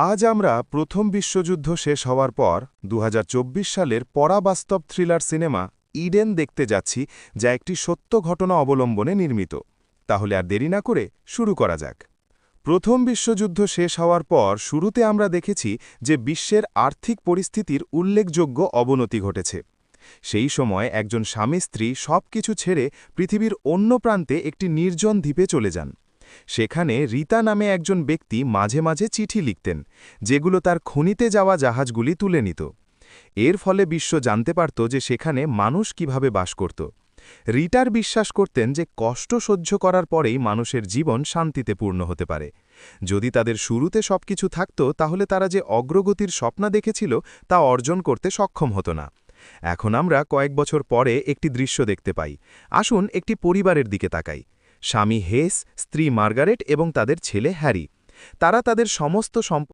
আজ আমরা প্রথম বিশ্বযুদ্ধ শেষ হওয়ার পর ২০২৪ সালের পরাবাস্তব থ্রিলার সিনেমা ইডেন দেখতে যাচ্ছি, যা একটি সত্য ঘটনা অবলম্বনে নির্মিত। তাহলে আর দেরি না করে শুরু করা যাক। প্রথম বিশ্বযুদ্ধ শেষ হওয়ার পর শুরুতে আমরা দেখেছি যে বিশ্বের আর্থিক পরিস্থিতির উল্লেখযোগ্য অবনতি ঘটেছে। সেই সময় একজন স্বামী স্ত্রী সবকিছু ছেড়ে পৃথিবীর অন্য প্রান্তে একটি নির্জন দ্বীপে চলে যান। সেখানে রীতা নামে একজন ব্যক্তি মাঝে মাঝে চিঠি লিখতেন, যেগুলো তার খনিতে যাওয়া জাহাজগুলি তুলে নিত। এর ফলে বিশ্ব জানতে পারত যে সেখানে মানুষ কিভাবে বাস করত। রিটার বিশ্বাস করতেন যে কষ্ট সহ্য করার পরেই মানুষের জীবন শান্তিতে পূর্ণ হতে পারে। যদি তাদের শুরুতে সবকিছু থাকত, তাহলে তারা যে অগ্রগতির স্বপ্ন দেখেছিল তা অর্জন করতে সক্ষম হতো না। এখন আমরা কয়েক বছর পরে একটি দৃশ্য দেখতে পাই। আসুন একটি পরিবারের দিকে তাকাই। স্বামী হেস, স্ত্রী মার্গারেট এবং তাদের ছেলে হ্যারি। তারা তাদের সমস্ত